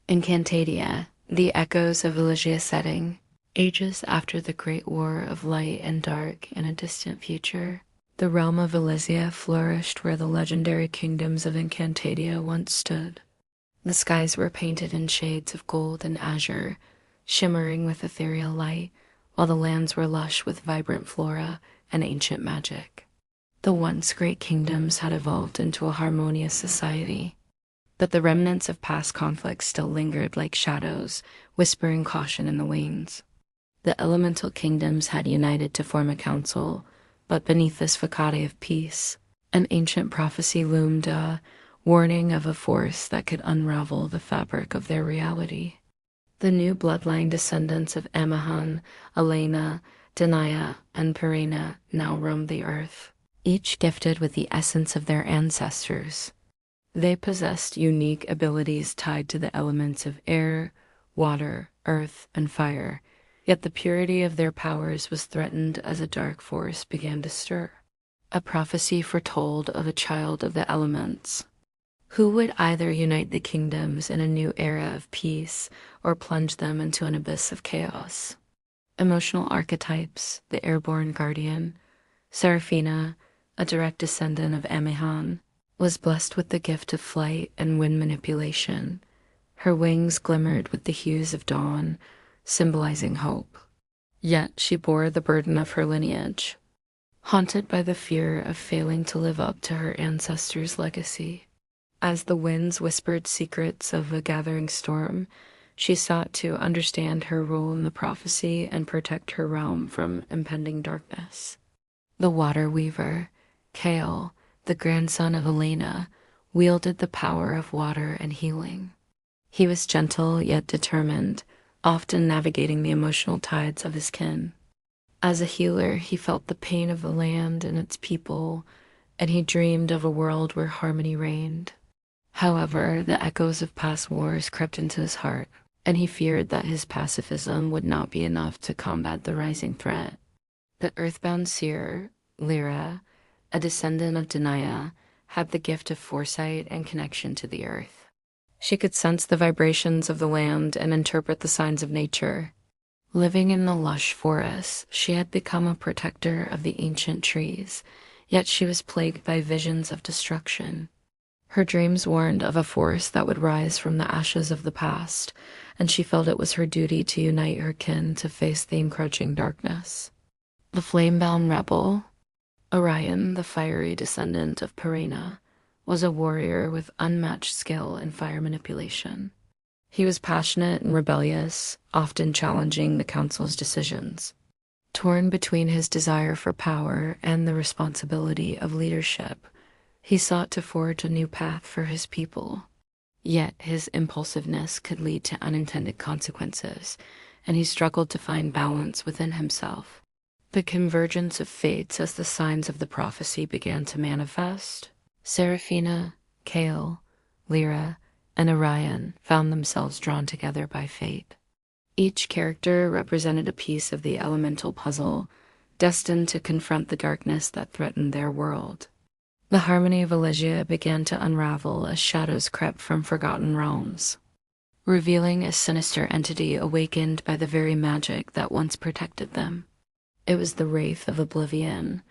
Encantadia, the echoes of Elysia setting, ages after the great war of light and dark in a distant future. The realm of Elysia flourished where the legendary kingdoms of Encantadia once stood. The skies were painted in shades of gold and azure, shimmering with ethereal light, while the lands were lush with vibrant flora and ancient magic. The once great kingdoms had evolved into a harmonious society, but the remnants of past conflicts still lingered like shadows, whispering caution in the wings. The elemental kingdoms had united to form a council, but beneath this facade of peace, an ancient prophecy loomed, a warning of a force that could unravel the fabric of their reality. The new bloodline descendants of Amahan, Elena, Denia, and Perena now roamed the earth, each gifted with the essence of their ancestors. They possessed unique abilities tied to the elements of air, water, earth, and fire, yet the purity of their powers was threatened as a dark force began to stir. A prophecy foretold of a child of the elements, who would either unite the kingdoms in a new era of peace or plunge them into an abyss of chaos. Emotional archetypes: the airborne guardian, Seraphina, a direct descendant of Amahan, was blessed with the gift of flight and wind manipulation. Her wings glimmered with the hues of dawn, symbolizing hope. Yet she bore the burden of her lineage, haunted by the fear of failing to live up to her ancestors' legacy. As the winds whispered secrets of a gathering storm, she sought to understand her role in the prophecy and protect her realm from impending darkness. The water weaver, Kale, the grandson of Elena, wielded the power of water and healing. He was gentle yet determined, often navigating the emotional tides of his kin. As a healer, he felt the pain of the land and its people, and he dreamed of a world where harmony reigned. However, the echoes of past wars crept into his heart, and he feared that his pacifism would not be enough to combat the rising threat. The earthbound seer, Lyra, a descendant of Denia, had the gift of foresight and connection to the earth. She could sense the vibrations of the land and interpret the signs of nature. Living in the lush forests, she had become a protector of the ancient trees, yet she was plagued by visions of destruction. Her dreams warned of a force that would rise from the ashes of the past, and she felt it was her duty to unite her kin to face the encroaching darkness. The flame-bound rebel, Orion, the fiery descendant of Perena, was a warrior with unmatched skill in fire manipulation. He was passionate and rebellious, often challenging the council's decisions. Torn between his desire for power and the responsibility of leadership, he sought to forge a new path for his people. Yet his impulsiveness could lead to unintended consequences, and he struggled to find balance within himself. The convergence of fates as the signs of the prophecy began to manifest. Seraphina, Kale, Lyra, and Orion found themselves drawn together by fate. Each character represented a piece of the elemental puzzle, destined to confront the darkness that threatened their world. The harmony of Elysia began to unravel as shadows crept from forgotten realms, revealing a sinister entity awakened by the very magic that once protected them. It was the Wraith of Oblivion,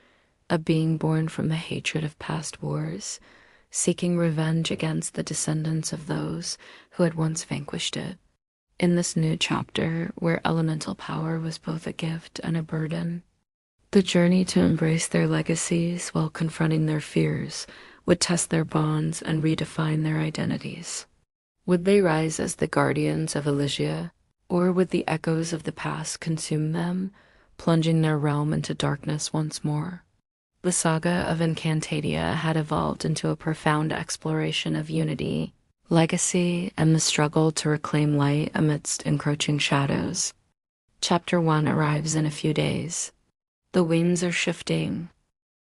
a being born from the hatred of past wars, seeking revenge against the descendants of those who had once vanquished it. In this new chapter, where elemental power was both a gift and a burden, the journey to embrace their legacies while confronting their fears would test their bonds and redefine their identities. Would they rise as the guardians of Elysia, or would the echoes of the past consume them, plunging their realm into darkness once more? The saga of Encantadia had evolved into a profound exploration of unity, legacy, and the struggle to reclaim light amidst encroaching shadows. Chapter 1 arrives in a few days. The winds are shifting,